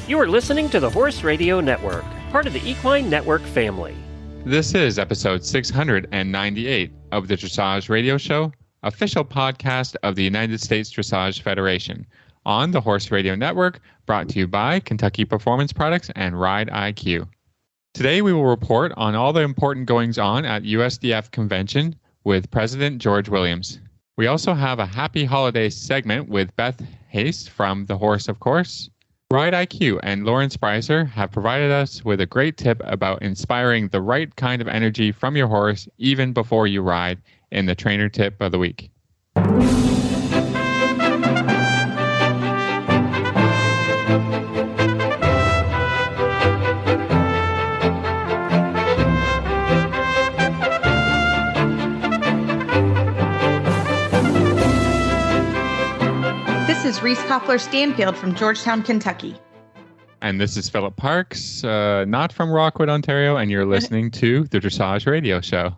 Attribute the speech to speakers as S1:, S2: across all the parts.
S1: You are listening to the Horse Radio Network, part of the Equine Network family.
S2: This is episode 698 of the Dressage Radio Show, official podcast of the United States Dressage Federation, on the Horse Radio Network, brought to you by Kentucky Performance Products and Ride IQ. Today we will report on all the important goings-on at USDF Convention with President George Williams. We also have a Happy Holidays segment with Beth Haist from The Horse, of course. Ride IQ and Lauren Sprieser have provided us with a great tip about inspiring the right kind of energy from your horse even before you ride in the Trainer Tip of the Week.
S3: This is Reese Koppler-Stanfield from Georgetown, Kentucky.
S2: And this is Philip Parks, not from Rockwood, Ontario, and you're listening to the Dressage Radio Show.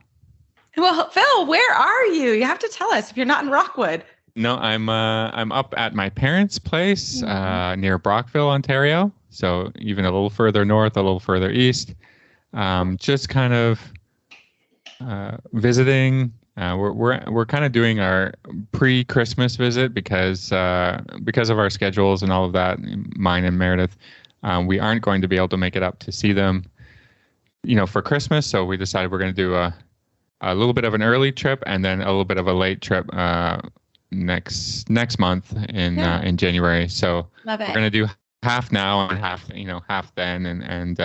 S3: Well, Phil, where are you? You have to tell us if you're not in Rockwood.
S2: No, I'm up at my parents' place near Brockville, Ontario. So even a little further north, a little further east. Just kind of visiting. We're kind of doing our pre-Christmas visit because of our schedules and all of that. Mine and Meredith, we aren't going to be able to make it up to see them, for Christmas. So we decided we're going to do a little bit of an early trip and then a little bit of a late trip next month in January. So we're going to do half now and half then, and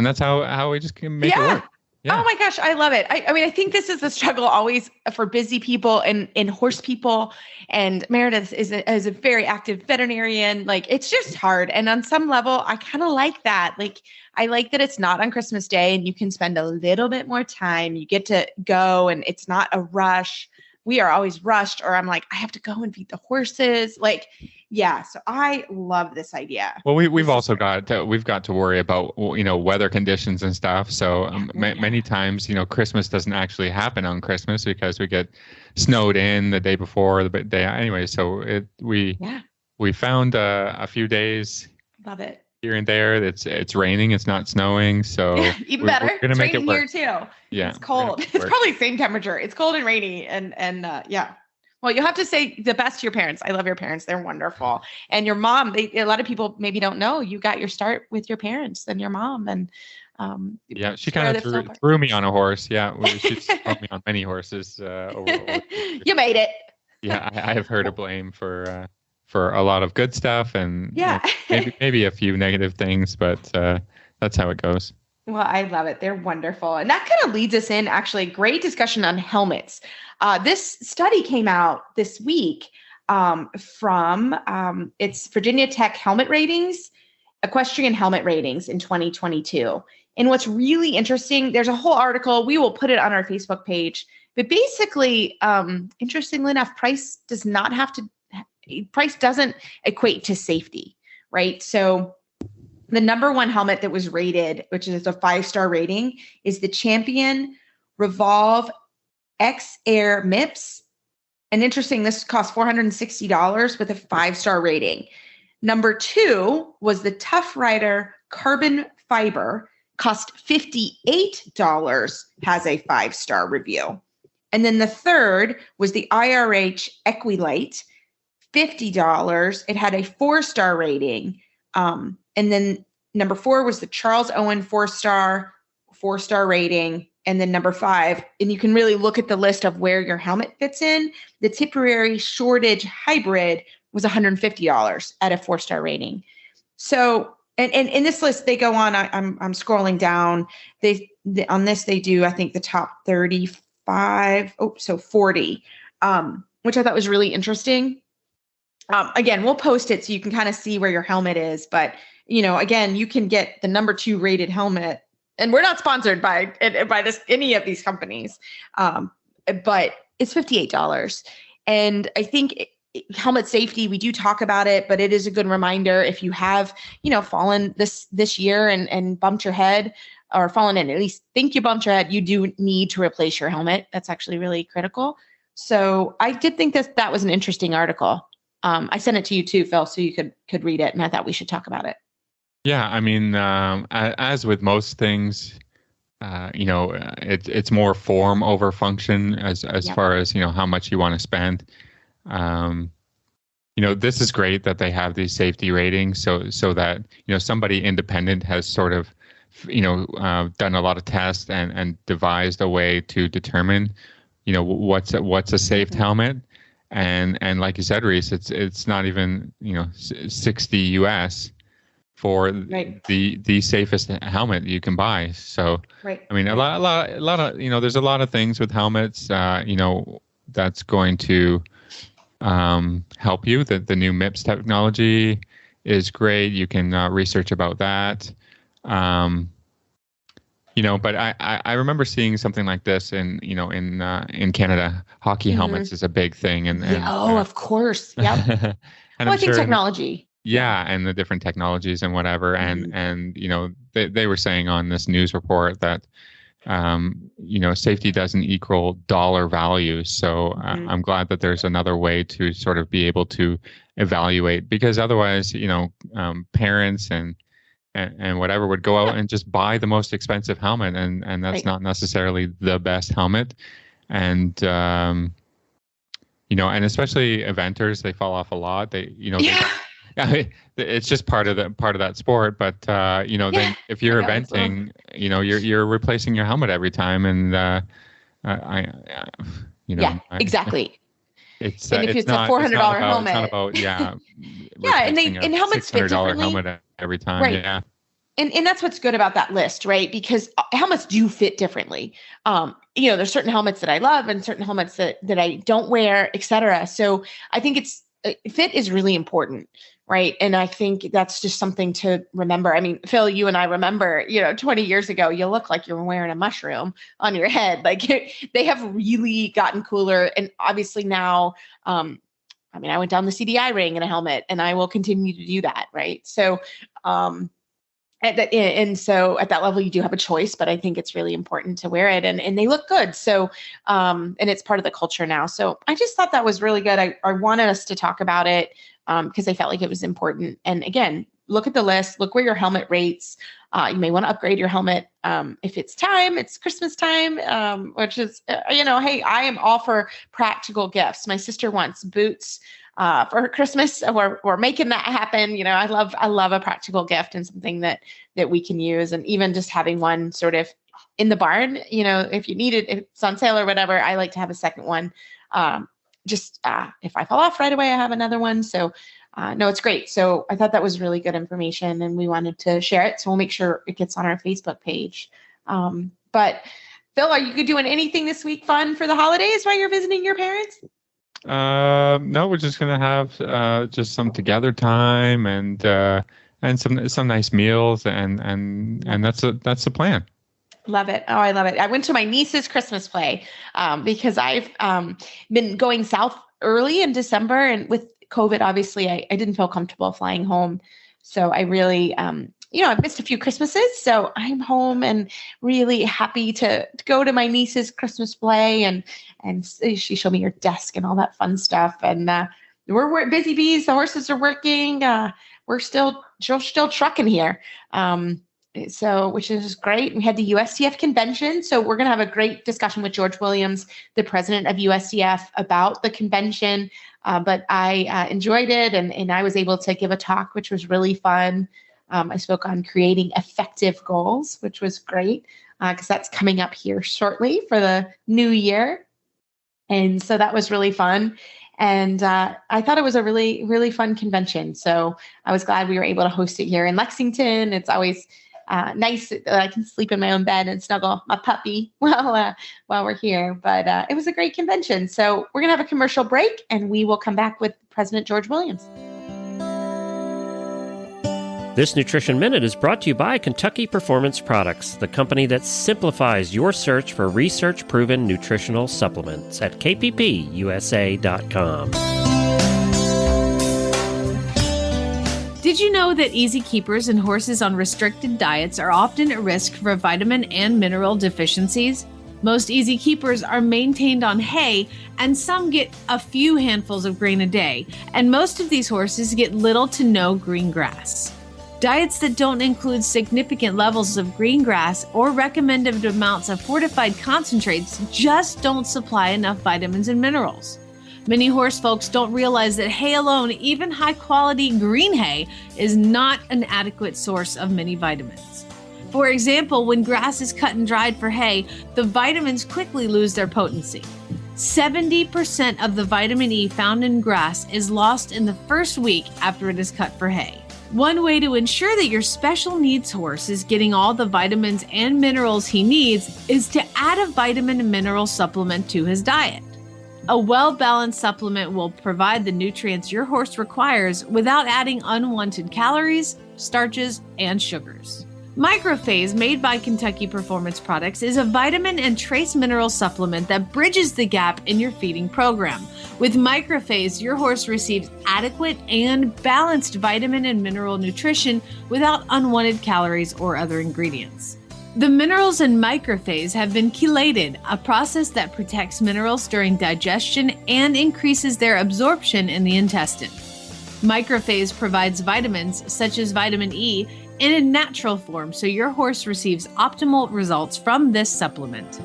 S2: that's how we just can make it work. Yeah.
S3: Oh my gosh, I love it. I mean, I think this is the struggle always for busy people and horse people. And Meredith is a very active veterinarian. Like, it's just hard. And on some level, I kind of like that. Like, I like that it's not on Christmas Day and you can spend a little bit more time. You get to go and it's not a rush. We are always rushed, or I'm like, I have to go and feed the horses. Like, yeah. So I love this idea.
S2: Well, we've also got to worry about, weather conditions and stuff. So many times, Christmas doesn't actually happen on Christmas because we get snowed in the day before the day anyway. So we found a few days.
S3: Love it.
S2: Here and there, it's raining. It's not snowing, so
S3: even better.
S2: We're gonna make it work.
S3: Here too.
S2: Yeah,
S3: it's cold. It's probably same temperature. It's cold and rainy, and yeah. Well, you'll have to say the best to your parents. I love your parents; they're wonderful. And your mom. A lot of people maybe don't know you got your start with your parents and your mom. And
S2: yeah, she kind of threw me on a horse. Yeah, she's thrown me on many horses.
S3: You made it.
S2: Yeah, I have her to blame for a lot of good stuff and maybe a few negative things, but that's how it goes.
S3: Well, I love it. They're wonderful. And that kind of leads us in, actually, great discussion on helmets. This study came out this week from it's Virginia Tech Helmet Ratings, Equestrian Helmet Ratings in 2022. And what's really interesting, there's a whole article. We will put it on our Facebook page. But basically, interestingly enough, price doesn't equate to safety, right? So the number one helmet that was rated, which is a 5-star rating, is the Champion Revolve X Air MIPS. And interesting, this cost $460 with a 5-star rating. Number 2 was the Tough Rider Carbon Fiber, cost $58, has a 5-star review. And then the third was the IRH Equilite, $50. It had a 4-star rating. And then number 4 was the Charles Owen 4-star rating. And then number 5, and you can really look at the list of where your helmet fits in. The Tipperary Shortage Hybrid was $150 at a 4-star rating. So, and in this list, they go on, I'm scrolling down. On this, they do, I think, the top 35, 40, which I thought was really interesting. Again, we'll post it so you can kind of see where your helmet is. But, again, you can get the number 2 rated helmet. And we're not sponsored by any of these companies. But it's $58. And I think helmet safety, we do talk about it, but it is a good reminder if you have, fallen this year and bumped your head or fallen in, at least think you bumped your head, you do need to replace your helmet. That's actually really critical. So I did think that was an interesting article. I sent it to you too, Phil, so you could read it, and I thought we should talk about it.
S2: Yeah, I mean, as with most things, it's more form over function as
S3: Yep.
S2: far as how much you want to spend. Um, this is great that they have these safety ratings, so that somebody independent has sort of done a lot of tests and devised a way to determine what's a safe helmet. And like you said, Reese, it's not even 60 US for
S3: Right.
S2: the safest helmet you can buy. So
S3: Right.
S2: I mean, a lot of there's a lot of things with helmets that's going to help you. The new MIPS technology is great. You can research about that. But I remember seeing something like this in Canada. Hockey helmets is a big thing, and
S3: Of course. Yep.
S2: and
S3: Well,
S2: I'm
S3: I think
S2: sure
S3: technology.
S2: yeah, and the different technologies and whatever, and they were saying on this news report that safety doesn't equal dollar value. So I'm glad that there's another way to sort of be able to evaluate, because otherwise, parents and whatever would go out and just buy the most expensive helmet, and that's not necessarily the best helmet. And and especially eventers, they fall off a lot. It's just part of that sport. But then if you're eventing, you're replacing your helmet every time, and
S3: exactly.
S2: It's
S3: and if it's a $400 helmet,
S2: it's not about
S3: and helmets fit differently.
S2: helmet every time,
S3: right?
S2: Yeah.
S3: And that's what's good about that list, right? Because helmets do fit differently. There's certain helmets that I love and certain helmets that I don't wear, et cetera. So I think fit is really important, right? And I think that's just something to remember. I mean, Phil, you and I remember, 20 years ago, you look like you were wearing a mushroom on your head. Like they have really gotten cooler. And obviously now, I went down the CDI ring in a helmet, and I will continue to do that, right? So, so at that level, you do have a choice, but I think it's really important to wear it, and they look good. So, and it's part of the culture now. So I just thought that was really good. I wanted us to talk about it because I felt like it was important. And again, look at the list, look where your helmet rates. You may want to upgrade your helmet. If it's Christmas time, which is, hey, I am all for practical gifts. My sister wants boots for her Christmas. We're making that happen. I love a practical gift and something that we can use. And even just having one sort of in the barn, if you need it, if it's on sale or whatever, I like to have a second one. If I fall off right away, I have another one. So no, it's great. So I thought that was really good information, and we wanted to share it. So we'll make sure it gets on our Facebook page. But Phil, are you doing anything this week fun for the holidays while you're visiting your parents?
S2: No, we're just gonna have just some together time and some nice meals, and that's the plan.
S3: Love it. Oh, I love it. I went to my niece's Christmas play because I've been going south early in December, and with COVID, obviously, I didn't feel comfortable flying home. So I really, I've missed a few Christmases. So I'm home and really happy to go to my niece's Christmas play, and she showed me her desk and all that fun stuff. And we're busy bees. The horses are working. We're still trucking here. So, which is great. We had the USDF convention. So we're going to have a great discussion with George Williams, the president of USDF, about the convention. But I enjoyed it, and I was able to give a talk, which was really fun. I spoke on creating effective goals, which was great because that's coming up here shortly for the new year. And so that was really fun. And I thought it was a really, really fun convention. So I was glad we were able to host it here in Lexington. It's always nice that I can sleep in my own bed and snuggle my puppy while we're here. But it was a great convention. So we're going to have a commercial break, and we will come back with President George Williams.
S1: This Nutrition Minute is brought to you by Kentucky Performance Products, the company that simplifies your search for research-proven nutritional supplements at kppusa.com.
S4: Did you know that easy keepers and horses on restricted diets are often at risk for vitamin and mineral deficiencies? Most easy keepers are maintained on hay, and some get a few handfuls of grain a day, and most of these horses get little to no green grass. Diets that don't include significant levels of green grass or recommended amounts of fortified concentrates just don't supply enough vitamins and minerals. Many horse folks don't realize that hay alone, even high-quality green hay, is not an adequate source of many vitamins. For example, when grass is cut and dried for hay, the vitamins quickly lose their potency. 70% of the vitamin E found in grass is lost in the first week after it is cut for hay. One way to ensure that your special needs horse is getting all the vitamins and minerals he needs is to add a vitamin and mineral supplement to his diet. A well-balanced supplement will provide the nutrients your horse requires without adding unwanted calories, starches, and sugars. Microphase, made by Kentucky Performance Products, is a vitamin and trace mineral supplement that bridges the gap in your feeding program. With Microphase, your horse receives adequate and balanced vitamin and mineral nutrition without unwanted calories or other ingredients. The minerals in Microphase have been chelated, a process that protects minerals during digestion and increases their absorption in the intestine. Microphase provides vitamins, such as vitamin E, in a natural form, so your horse receives optimal results from this supplement.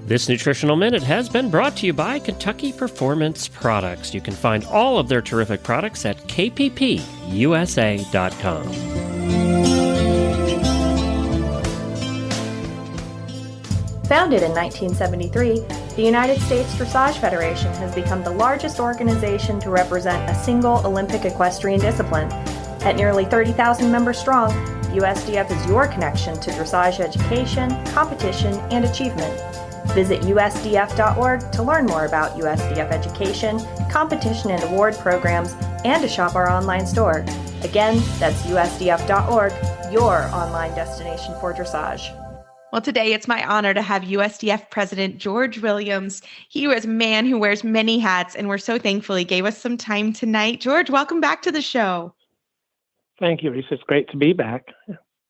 S1: This Nutritional Minute has been brought to you by Kentucky Performance Products. You can find all of their terrific products at kppusa.com.
S5: Founded in 1973, the United States Dressage Federation has become the largest organization to represent a single Olympic equestrian discipline. At nearly 30,000 members strong, USDF is your connection to dressage education, competition, and achievement. Visit USDF.org to learn more about USDF education, competition and award programs, and to shop our online store. Again, that's USDF.org, your online destination for dressage.
S3: Well, today it's my honor to have USDF President George Williams. He was a man who wears many hats, and we're so thankful he gave us some time tonight. George, welcome back to the show.
S6: Thank you, Lisa. It's great to be back.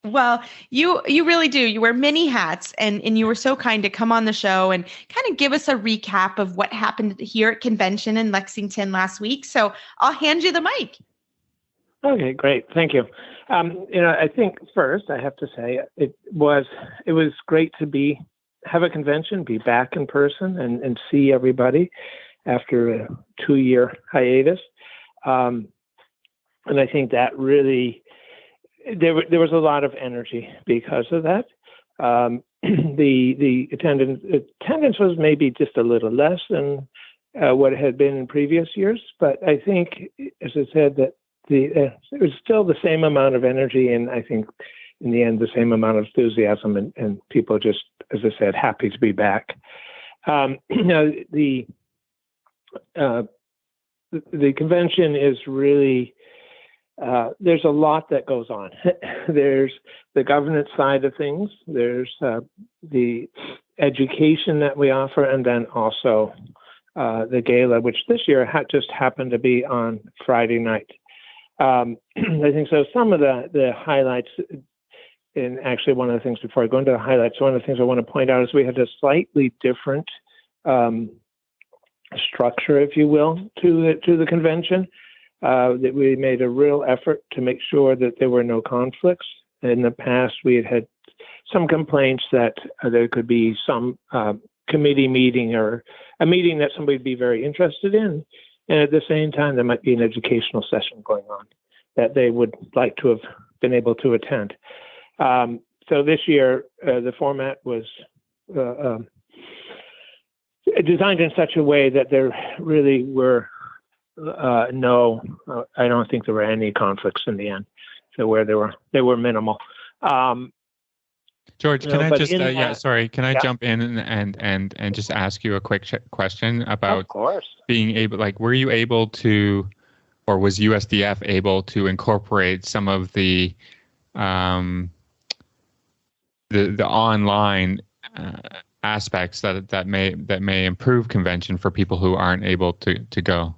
S3: Well, you really do. You wear many hats, and you were so kind to come on the show and kind of give us a recap of what happened here at convention in Lexington last week. So I'll hand you the mic.
S6: Okay, great. Thank you. I think first I have to say it was great to have a convention, be back in person and see everybody after a 2-year hiatus. And I think that really, there was a lot of energy because of that. The attendance was maybe just a little less than what it had been in previous years, but I think, as I said, that it was still the same amount of energy, and I think in the end the same amount of enthusiasm, and people just, as I said, happy to be back. The convention is really there's a lot that goes on. There's the governance side of things. There's the education that we offer, and then also the gala, which this year just happened to be on Friday night. I think so. Some of the highlights, and actually one of the things before I go into the highlights, one of the things I want to point out is we had a slightly different structure, if you will, to the convention. That we made a real effort to make sure that there were no conflicts. In the past, we had some complaints that there could be some committee meeting or a meeting that somebody would be very interested in, and at the same time, there might be an educational session going on that they would like to have been able to attend. So this year, the format was designed in such a way that there really were I don't think there were any conflicts in the end. So where they were minimal.
S2: George, can I just can I jump in and just ask you a quick question about
S6: of course.
S2: Being able, were you able to, or was USDF able to incorporate some of the online aspects that may improve convention for people who aren't able to go?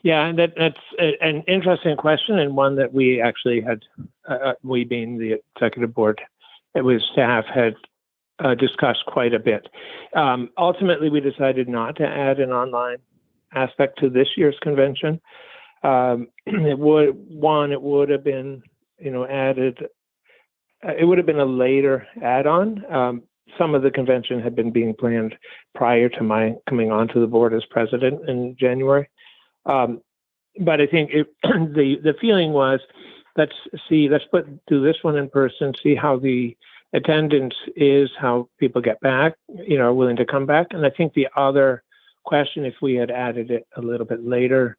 S6: Yeah, and that's an interesting question, and one that we actually had, we being the executive board, it was staff had discussed quite a bit. Ultimately, we decided not to add an online aspect to this year's convention. It would have been, added. It would have been a later add-on. Some of the convention had been being planned prior to my coming onto the board as president in January. But I think the feeling was, let's do this one in person, see how the attendance is, how people get back, are willing to come back. And I think the other question, if we had added it a little bit later,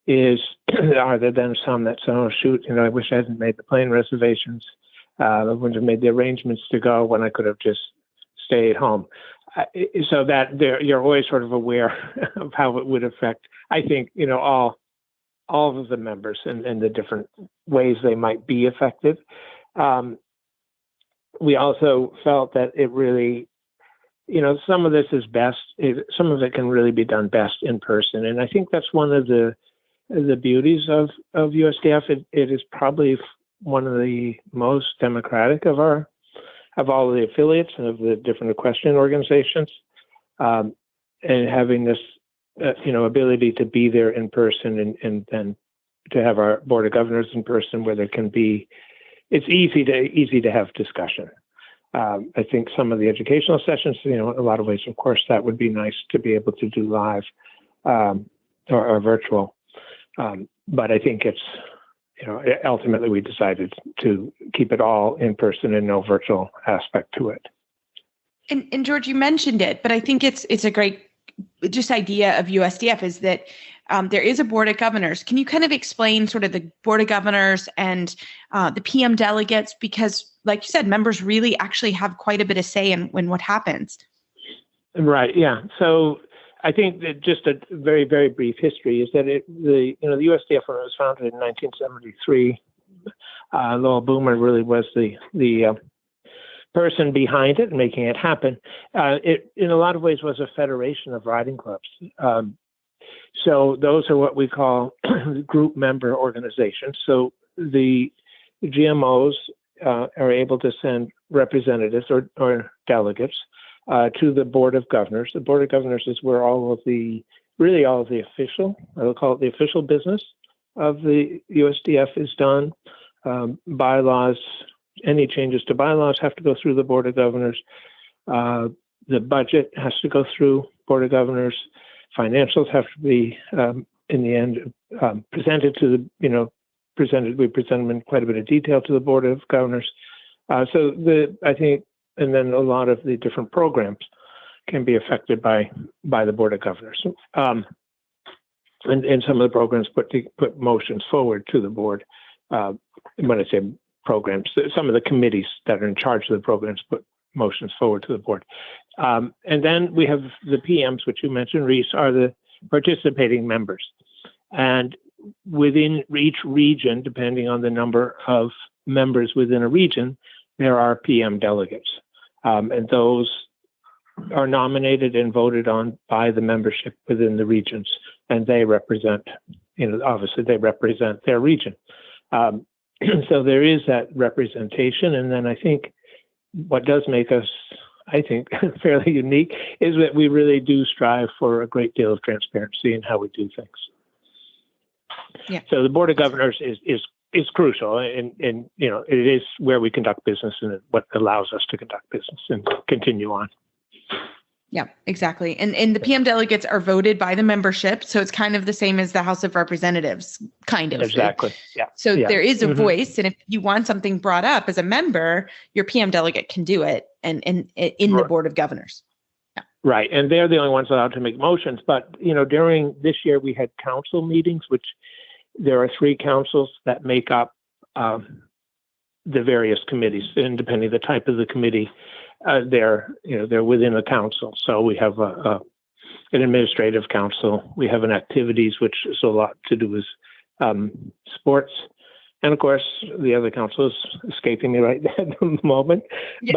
S6: is are there then some that say, oh, shoot, I wish I hadn't made the plane reservations. I wouldn't have made the arrangements to go when I could have just stayed home. So that you're always sort of aware of how it would affect, I think, all of the members and the different ways they might be affected. We also felt that it really, some of this is best, some of it can really be done best in person. And I think that's one of the beauties of USDF. It is probably one of the most democratic of all of the affiliates and of the different equestrian organizations, and having this, ability to be there in person and then to have our board of governors in person where there can be, it's easy to have discussion. I think some of the educational sessions, in a lot of ways, of course, that would be nice to be able to do live or virtual. But I think it's, ultimately we decided to keep it all in person and no virtual aspect to it.
S3: And George, you mentioned it, but I think it's a great just idea of USDF is that there is a board of governors. Can you kind of explain sort of the board of governors and the PM delegates? Because like you said, members really actually have quite a bit of say in what happens. Right.
S6: Yeah. So I think that just a very, very brief history is that the USDF, when it was founded in 1973, Lowell Boomer really was the person behind it and making it happen. It, in a lot of ways, was a federation of riding clubs. So those are what we call group member organizations. So the GMOs are able to send representatives or delegates to the Board of Governors. The Board of Governors is where all of the official, I will call it the official business of the USDF is done. Bylaws, any changes to bylaws have to go through the Board of Governors. The budget has to go through Board of Governors. Financials have to be, in the end, presented to the, we present them in quite a bit of detail to the Board of Governors. I think, and then a lot of the different programs can be affected by the Board of Governors. And some of the programs put motions forward to the board. When I say programs, some of the committees that are in charge of the programs put motions forward to the board. And then we have the PMs, which you mentioned, Reese, are the participating members. And within each region, depending on the number of members within a region, there are PM delegates. And those are nominated and voted on by the membership within the regions. And they represent, obviously they represent their region. So there is that representation. And then I think what does make us, I think, fairly unique is that we really do strive for a great deal of transparency in how we do things. Yeah. So the Board of Governors is crucial, and it is where we conduct business and what allows us to conduct business and continue on.
S3: Yeah, exactly. And the PM delegates are voted by the membership. So it's kind of the same as the House of Representatives, kind of.
S6: Exactly. Yeah.
S3: So there is a voice. And if you want something brought up as a member, your PM delegate can do it and in the Board of Governors. Yeah.
S6: Right. And they're the only ones allowed to make motions. But, during this year, we had council meetings, which there are 3 councils that make up the various committees. And depending on the type of the committee, they're within a council. So we have an administrative council. We have an activities, which is a lot to do with sports. And of course, the other council is escaping me right at the moment. Yeah.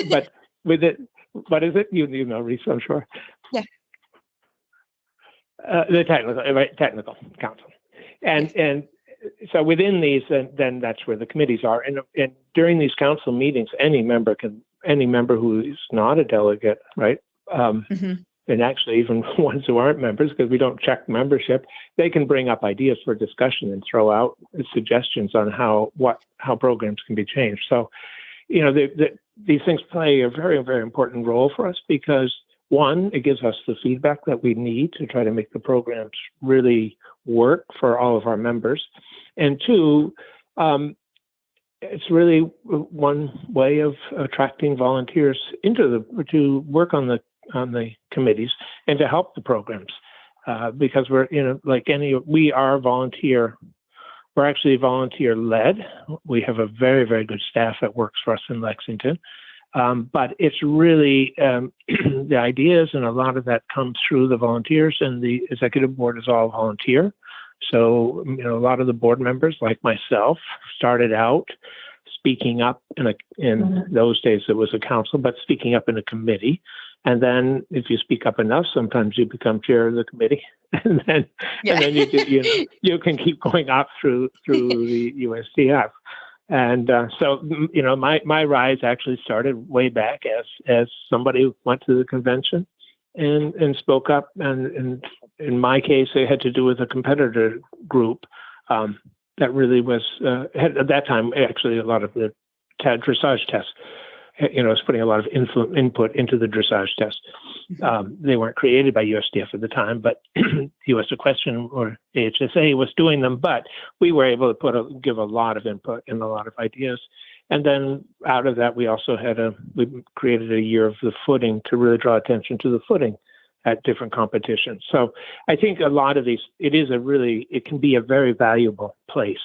S6: But with it, what is it? You know, Reese, I'm sure.
S3: Yeah.
S6: The technical council. And so within these, then that's where the committees are. And during these council meetings, any member who is not a delegate, right, and actually even ones who aren't members, because we don't check membership, they can bring up ideas for discussion and throw out suggestions on how programs can be changed. So, these things play a very, very important role for us because, one, it gives us the feedback that we need to try to make the programs really work for all of our members. And two, it's really one way of attracting volunteers to work on the committees and to help the programs, because we are volunteer. We're actually volunteer led. We have a very, very good staff that works for us in Lexington. But it's really the ideas, and a lot of that comes through the volunteers, and the executive board is all volunteer. So, a lot of the board members, like myself, started out speaking up in those days it was a council, but speaking up in a committee. And then if you speak up enough, sometimes you become chair of the committee, and then you can keep going up through the USDF. And so my rise actually started way back as somebody who went to the convention and spoke up. And in my case, it had to do with a competitor group that really was had at that time actually a lot of the dressage tests. Was putting a lot of input into the dressage test. They weren't created by USDF at the time, but US Equestrian or AHSA was doing them. But we were able to give a lot of input and a lot of ideas. And then out of that, we also we created a year of the footing to really draw attention to the footing at different competitions. So I think a lot of these, it can be a very valuable place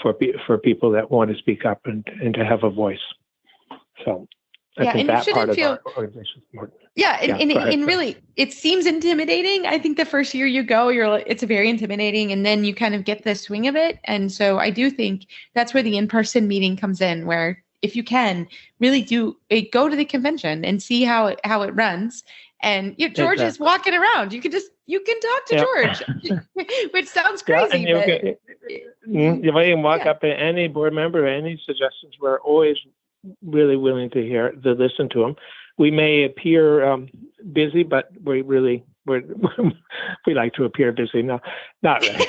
S6: for people that want to speak up and to have a voice. So I think that part of our organization is important.
S3: Yeah, and really, it seems intimidating. I think the first year you go, it's very intimidating, and then you kind of get the swing of it. And so I do think that's where the in-person meeting comes in, where if you can really go to the convention and see how it runs. And George is walking around. You can talk to George, which sounds crazy.
S6: You can walk up to any board member, any suggestions. We're always really willing to listen to them. We may appear busy, but we like to appear busy. No, not really.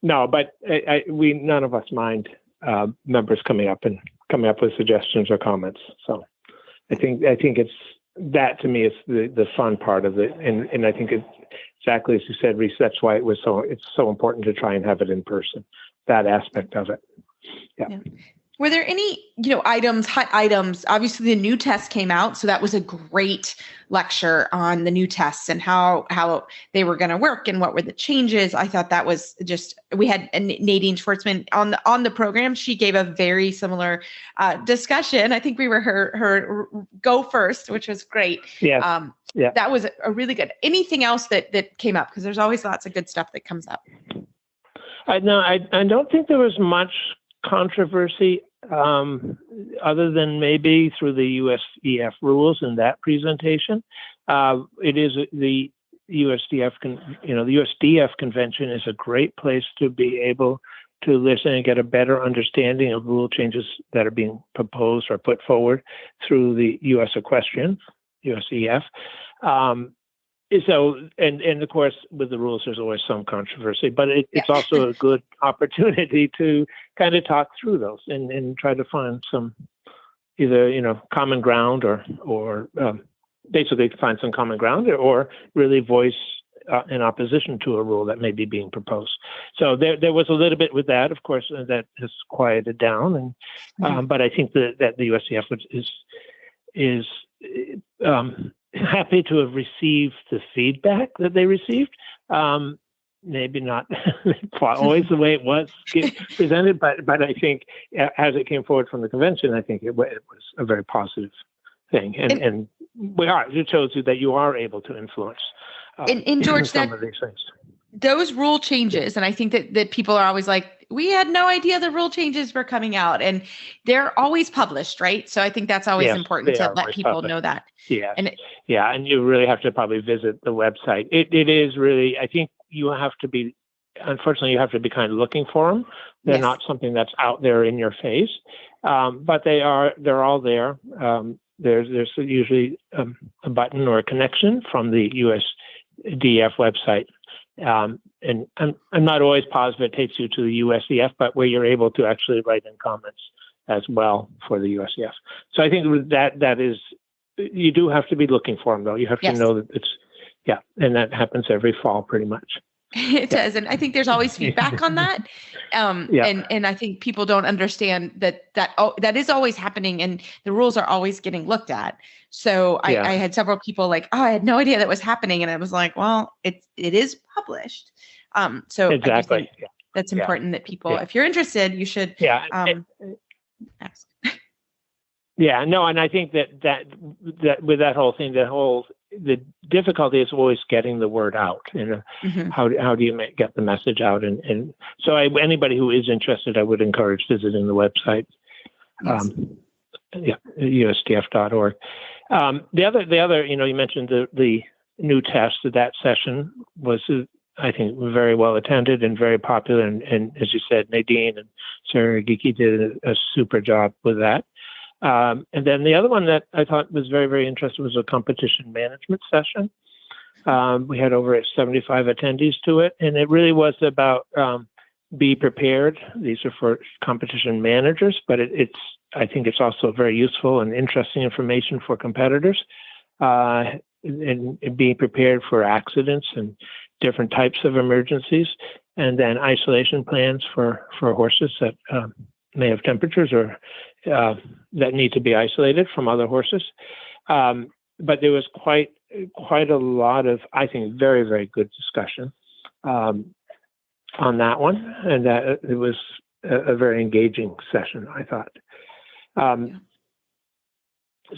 S6: No, but none of us mind members coming up with suggestions or comments. So I think it's that, to me, is the fun part of it, and I think it's exactly as you said, Reese. That's why it's so important to try and have it in person. That aspect of it. Yeah.
S3: Were there any, hot items? Obviously, the new test came out, so that was a great lecture on the new tests and how they were going to work and what were the changes. I thought that was we had Nadine Schwartzman on the program. She gave a very similar discussion. I think we were her go first, which was great.
S6: Yeah.
S3: That was a really good. Anything else that came up? Because there's always lots of good stuff that comes up.
S6: I don't think there was much controversy other than maybe through the USDF rules in that presentation. It is the USDF, the USDF convention is a great place to be able to listen and get a better understanding of rule changes that are being proposed or put forward through the US Equestrian, USDF. So, and of course, with the rules, there's always some controversy, but it's also a good opportunity to kind of talk through those and try to find some either, common ground or basically find some common ground or really voice in opposition to a rule that may be being proposed. So there was a little bit with that, of course, that has quieted down. And, but I think that the USDF is happy to have received the feedback that they received. Maybe not always the way it was presented, but I think as it came forward from the convention, I think it was a very positive thing. And it shows you that you are able to influence
S3: and George,
S6: some of these things.
S3: Those rule changes, and I think that people are always like, we had no idea the rule changes were coming out, and they're always published, right? So I think that's always important to let people know that.
S6: Yeah, and you really have to probably visit the website. It is really, I think unfortunately, you have to be kind of looking for them. They're not something that's out there in your face, but they're all there. there's usually a button or a connection from the USDF website. And I'm not always positive it takes you to the USDF, but where you're able to actually write in comments as well for the USDF. So I think that is, you do have to be looking for them, though. You have to know that it's, and that happens every fall pretty much.
S3: It does. And I think there's always feedback on that. And I think people don't understand that is always happening, and the rules are always getting looked at. So I had several people like, I had no idea that was happening. And I was like, well, it is published. So
S6: exactly.
S3: I think that's important that people, if you're interested, you should ask.
S6: Yeah, no, and I think that with that whole thing, the difficulty is always getting the word out. How do you get the message out? And so anybody who is interested, I would encourage visiting the website, USDF.org. The other, you mentioned the new test. That session was, I think, very well attended and very popular. And as you said, Nadine and Sarah Geeky did a super job with that. And then the other one that I thought was very, very interesting was a competition management session. We had over 75 attendees to it, and it really was about be prepared. These are for competition managers, but I think it's also very useful and interesting information for competitors, and being prepared for accidents and different types of emergencies, and then isolation plans for horses that may have temperatures or that need to be isolated from other horses. But there was quite a lot of, I think, very, very good discussion on that one, and that it was a very engaging session, I thought.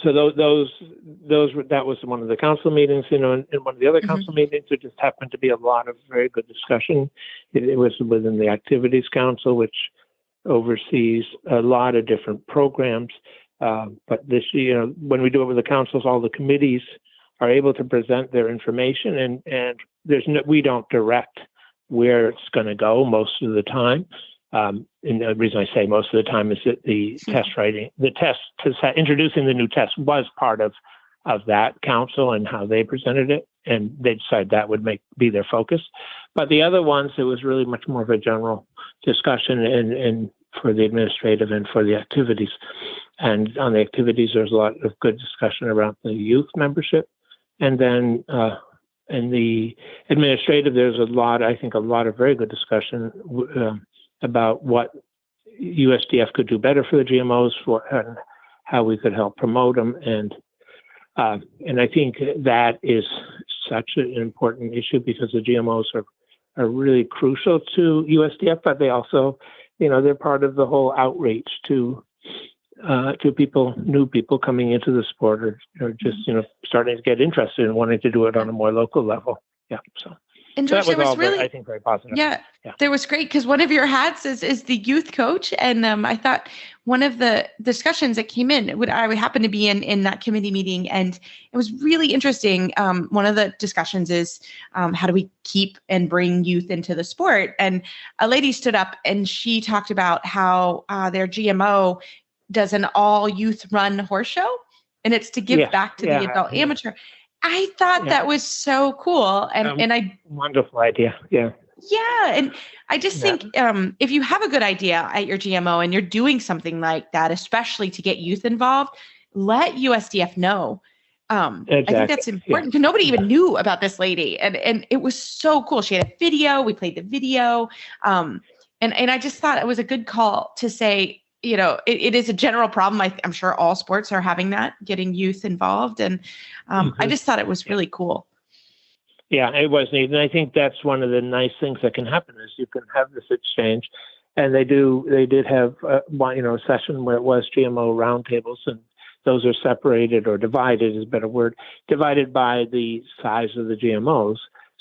S6: So that was one of the council meetings, and one of the other council meetings, there just happened to be a lot of very good discussion. It was within the Activities Council, which oversees a lot of different programs. But this year, when we do it with the councils, all the committees are able to present their information, and we don't direct where it's going to go most of the time. And the reason I say most of the time is that the introducing the new test was part of that council and how they presented it, and they decided that would be their focus. But the other ones, it was really much more of a general discussion and for the administrative and for the activities. And on the activities, there's a lot of good discussion around the youth membership. And then in the administrative, there's a lot of very good discussion about what USDF could do better for the GMOs and how we could help promote them. And I think that is such an important issue because the GMOs are really crucial to USDF, but they also, they're part of the whole outreach to people, new people coming into the sport or just, starting to get interested and wanting to do it on a more local level. Yeah. So.
S3: And George,
S6: that was all
S3: really,
S6: I think, very positive.
S3: Yeah, there was great because one of your hats is the youth coach, and I thought one of the discussions that came in, I happened to be in that committee meeting, and it was really interesting. One of the discussions is how do we keep and bring youth into the sport? And a lady stood up and she talked about how their GMO does an all youth run horse show, and it's to give back to the adult amateur. I thought that was so cool. And I
S6: wonderful idea. Yeah.
S3: Yeah. And I just think if you have a good idea at your GMO and you're doing something like that, especially to get youth involved, let USDF know. Exactly. I think that's important because nobody even knew about this lady. And it was so cool. She had a video. We played the video. And I just thought it was a good call to say, it is a general problem. I'm sure all sports are having that, getting youth involved. And I just thought it was really cool.
S6: Yeah, it was neat. And I think that's one of the nice things that can happen is you can have this exchange. And they did have a session where it was GMO roundtables, and those are separated or divided is a better word, divided by the size of the GMOs.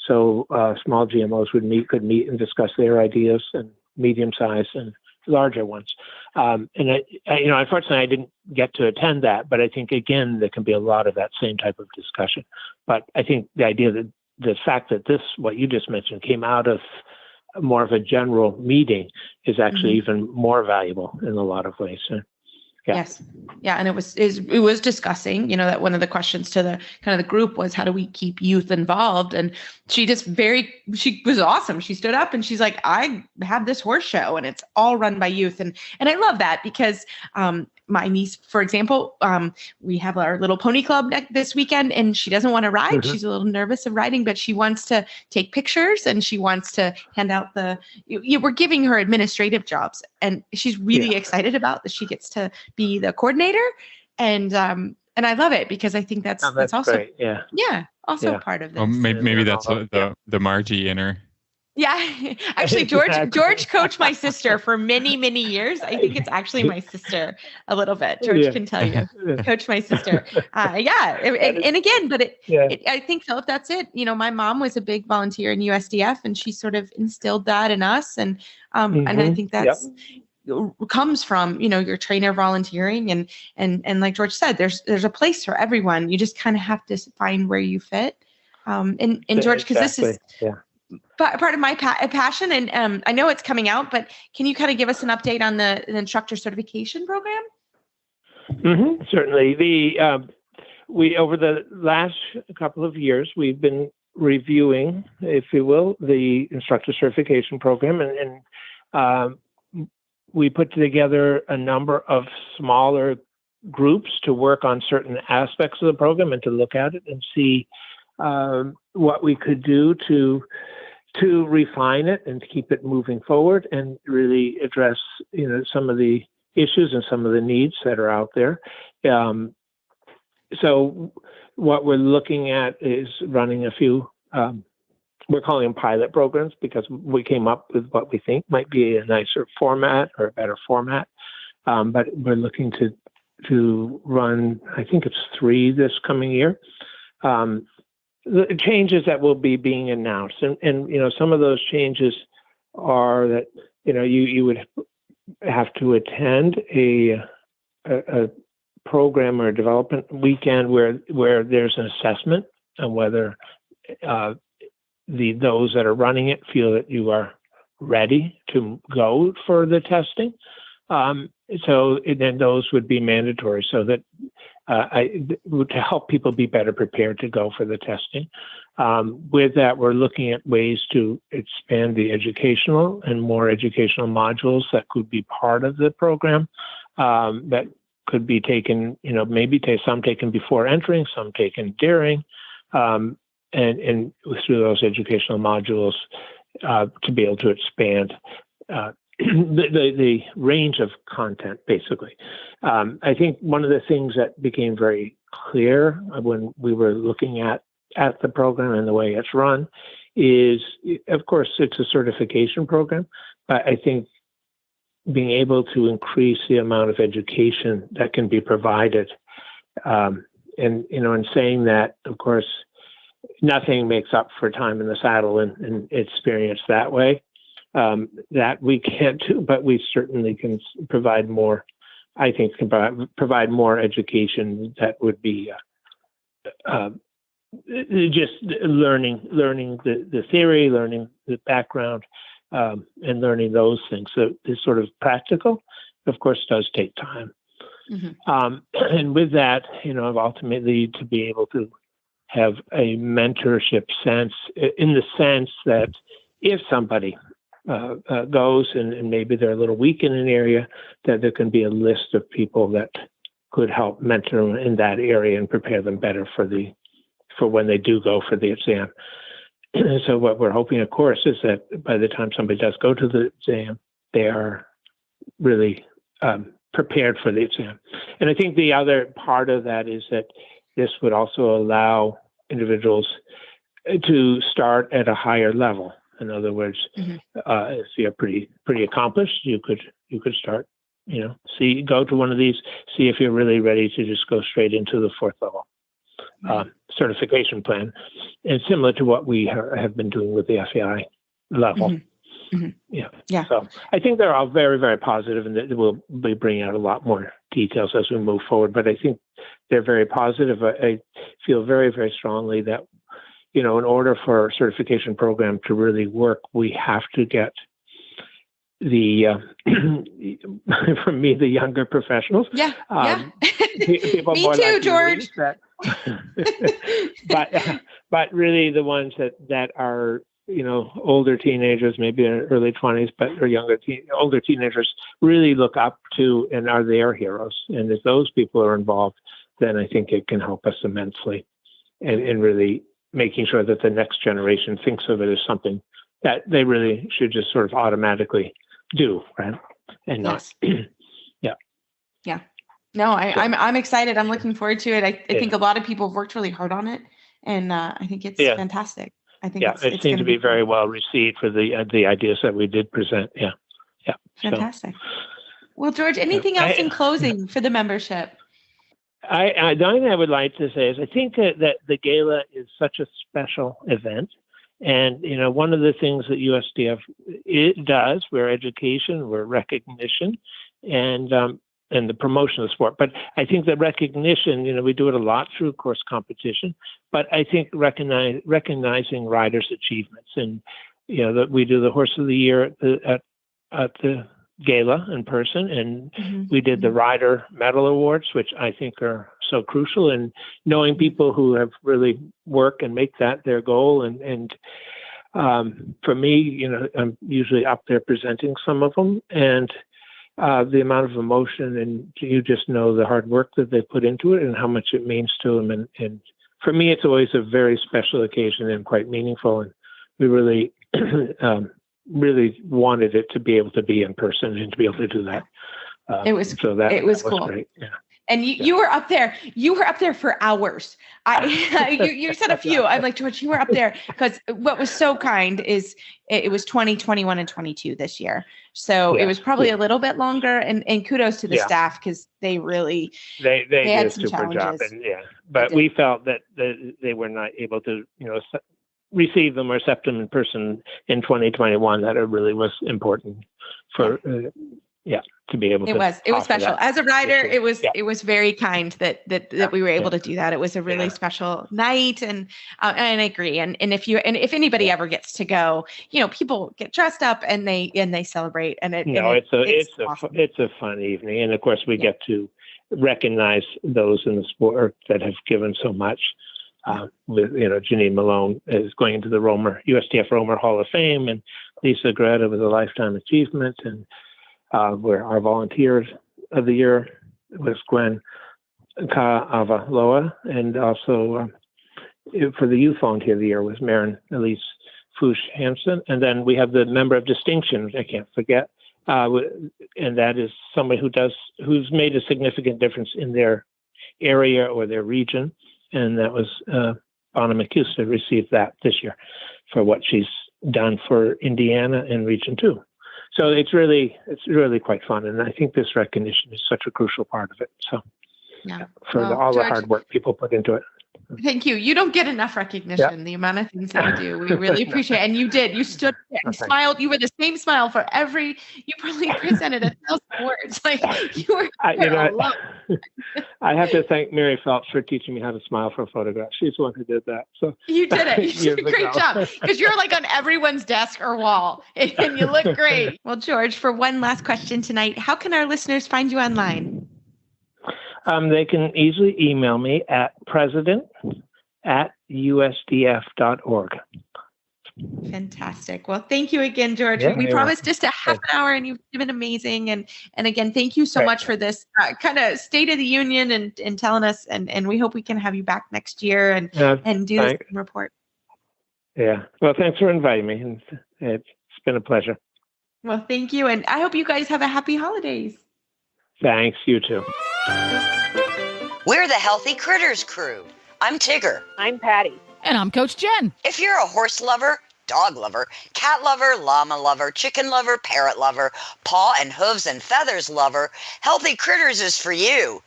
S6: So small GMOs could meet and discuss their ideas, and medium size and larger ones. And unfortunately, I didn't get to attend that, but I think, again, there can be a lot of that same type of discussion. But I think the idea that the fact that what you just mentioned, came out of more of a general meeting is actually even more valuable in a lot of ways. Yeah.
S3: Yes. Yeah. And it was discussing, that one of the questions to the kind of the group was, how do we keep youth involved? And she was awesome. She stood up and she's like, I have this horse show and it's all run by youth. And I love that because, my niece, for example, we have our little pony club this weekend and she doesn't want to ride. She's a little nervous of riding, but she wants to take pictures and she wants to hand out we're giving her administrative jobs and she's really excited about that. She gets to be the coordinator and I love it because I think that's also
S6: great. Yeah.
S3: part of this.
S2: Well, maybe that's the Margie inner.
S3: Yeah, actually, George coached my sister for many, many years. I think it's actually my sister a little bit. George can tell you, coach my sister. And again, but I think so. If that's it, my mom was a big volunteer in USDF, and she sort of instilled that in us. And I think that's comes from your trainer volunteering, and like George said, there's a place for everyone. You just kind of have to find where you fit. And George, because this is part of my passion, and I know it's coming out, but can you kind of give us an update on the instructor certification program?
S6: Certainly. We over the last couple of years, we've been reviewing, if you will, the instructor certification program, and we put together a number of smaller groups to work on certain aspects of the program and to look at it and see what we could do to refine it and to keep it moving forward and really address, some of the issues and some of the needs that are out there. So what we're looking at is running a few, we're calling them pilot programs because we came up with what we think might be a nicer format or a better format. But we're looking to run, I think it's 3 this coming year. The changes that will be being announced, and some of those changes are that you would have to attend a program or a development weekend where there's an assessment on whether those that are running it feel that you are ready to go for the testing. So then those would be mandatory, so that to help people be better prepared to go for the testing. With that, we're looking at ways to expand the educational and more educational modules that could be part of the program, that could be taken, maybe some taken before entering, some taken during, and through those educational modules to be able to expand the range of content, basically. I think one of the things that became very clear when we were looking at the program and the way it's run is, of course, it's a certification program, but I think being able to increase the amount of education that can be provided, and in saying that, of course, nothing makes up for time in the saddle and experience that way. That we can't do, but we certainly can provide more. I think can provide more education that would be just learning the theory, learning the background, and learning those things. So it's sort of practical. Of course, does take time. And with that, ultimately to be able to have a mentorship sense, in the sense that if somebody goes and maybe they're a little weak in an area, that there can be a list of people that could help mentor them in that area and prepare them better for when they do go for the exam. So what we're hoping, of course, is that by the time somebody does go to the exam, they are really prepared for the exam. And I think the other part of that is that this would also allow individuals to start at a higher level. In other words, if you're pretty accomplished, you could start, go to one of these, see if you're really ready to just go straight into the 4th level certification plan, and similar to what we have been doing with the FAI level. Yeah. So I think they're all very, very positive, and we'll be bringing out a lot more details as we move forward. But I think they're very positive. I feel very, very strongly that, in order for our certification program to really work, we have to get for me, the younger professionals.
S3: Yeah.
S6: People
S3: Me
S6: more
S3: too,
S6: like
S3: George.
S6: That, but really the ones that are, older teenagers, maybe in their early 20s, or older teenagers really look up to and are their heroes. And if those people are involved, then I think it can help us immensely in really making sure that the next generation thinks of it as something that they really should just sort of automatically do, right? And not,
S3: Yeah. No, I'm excited. I'm looking forward to it. I think a lot of people have worked really hard on it, and I think it's fantastic. I think
S6: it seemed to be very well received for the ideas that we did present. Yeah.
S3: Fantastic. Well, George, anything else in closing for the membership?
S6: The only thing I would like to say is I think that the gala is such a special event. And, one of the things that USDF does, we're education, we're recognition, and the promotion of the sport. But I think the recognition, we do it a lot through course competition, but I think recognizing riders' achievements, and, that we do the Horse of the Year at the gala in person, and we did the Rider Medal Awards, which I think are so crucial, and knowing people who have really worked and make that their goal. And for me, I'm usually up there presenting some of them, and the amount of emotion, and you just know the hard work that they put into it and how much it means to them. And for me, it's always a very special occasion and quite meaningful. And we really, really wanted it to be able to be in person and to be able to do that.
S3: It was cool.
S6: Great. Yeah.
S3: And you were up there. You were up there for hours. You said a few. I'm like, George, you were up there because what was so kind is it was 20, 21, and 22 this year. So it was probably a little bit longer. And kudos to the staff because they really
S6: they
S3: had
S6: did a
S3: some
S6: super
S3: challenges.
S6: job. And but we felt that they were not able to receive them or accept them in person in 2021. That it really was important for. To be able to.
S3: It was special. As a rider, it was very kind that we were able to do that. It was a really special night, and I agree. And if anybody ever gets to go, people get dressed up and they celebrate. And
S6: it's a fun evening, and of course we get to recognize those in the sport that have given so much. With Janine Malone is going into the USDF Romer Hall of Fame, and Lisa Greta with a Lifetime Achievement, and where our volunteers of the year was Gwen Ka'avaloa, and also for the youth volunteer of the year was Maren Elise Fuchs Hansen. And then we have the member of distinction, I can't forget, and that is somebody who's made a significant difference in their area or their region, and that was Anna McCusta received that this year for what she's done for Indiana and Region 2. So it's really quite fun, and I think this recognition is such a crucial part of it. So, all the hard work people put into it.
S3: Thank you. You don't get enough recognition. The amount of things that you do, we really appreciate it. And you did. You stood there and smiled. You were the same smile for every. You probably presented 1,000 words. Like you were.
S6: I have to thank Mary Phelps for teaching me how to smile for a photograph. She's the one who did that. So
S3: you did it. You did a great job because you're like on everyone's desk or wall, and you look great. Well, George, for one last question tonight, how can our listeners find you online?
S6: They can easily email me at president@usdf.org.
S3: Fantastic. Well, thank you again, George. We promised just a half an hour, and you've been amazing. And again, thank you so much for this kind of State of the Union and telling us. And we hope we can have you back next year and do this report.
S6: Yeah. Well, thanks for inviting me. And it's been a pleasure.
S3: Well, thank you. And I hope you guys have a happy holidays.
S6: Thanks. You too.
S7: We're the Healthy Critters crew. I'm Tigger.
S8: I'm Patty.
S9: And I'm Coach Jen.
S7: If you're a horse lover, dog lover, cat lover, llama lover, chicken lover, parrot lover, paw and hooves and feathers lover, Healthy Critters is for you.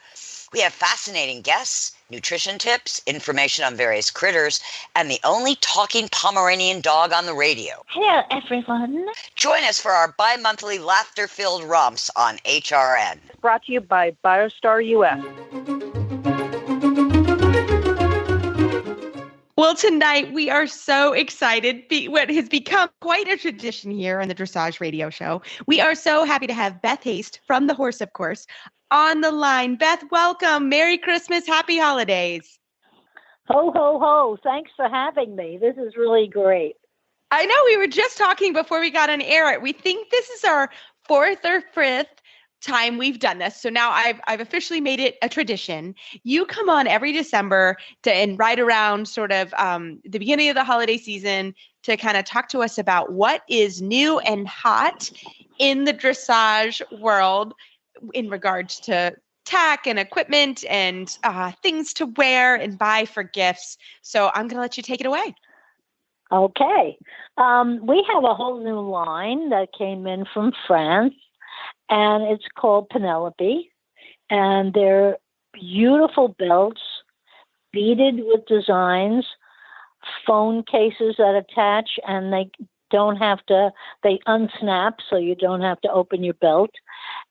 S7: We have fascinating guests, nutrition tips, information on various critters, and the only talking Pomeranian dog on the radio.
S8: Hello, everyone.
S7: Join us for our bi-monthly laughter-filled romps on HRN.
S8: Brought to you by BioStar US.
S3: Well, tonight we are so excited. What has become quite a tradition here on the Dressage Radio Show. We are so happy to have Beth Haist from The Horse, of course, on the line. Beth, welcome. Merry Christmas. Happy holidays.
S8: Ho, ho, ho. Thanks for having me. This is really great.
S3: I know we were just talking before we got on air. We think this is our fourth or fifth time we've done this. So now I've officially made it a tradition. You come on every December and right around sort of the beginning of the holiday season to kind of talk to us about what is new and hot in the dressage world in regards to tech and equipment and things to wear and buy for gifts. So I'm going to let you take it away.
S8: Okay. We have a whole new line that came in from France, and it's called Penelope. And they're beautiful belts, beaded with designs, phone cases that attach, and they unsnap so you don't have to open your belt.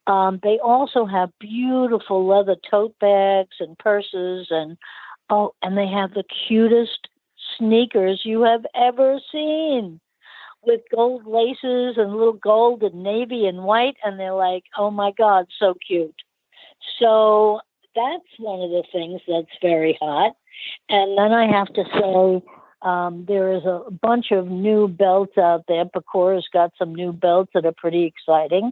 S8: They also have beautiful leather tote bags and purses, and they have the cutest sneakers you have ever seen, with gold laces and little gold and navy and white, and they're like, oh my God, so cute. So that's one of the things that's very hot. And then I have to say, there is a bunch of new belts out there. Pecora's got some new belts that are pretty exciting.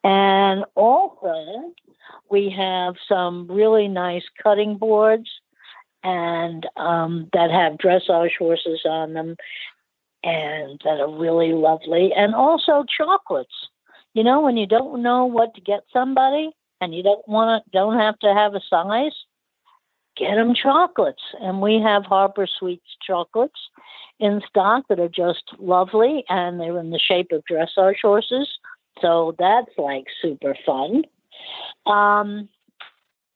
S8: And also, we have some really nice cutting boards and that have dressage horses on them, and that are really lovely. And also chocolates. You know, when you don't know what to get somebody and you don't have to have a size, get them chocolates. And we have Harbor Sweets chocolates in stock that are just lovely, and they're in the shape of dressage horses. So that's like super fun.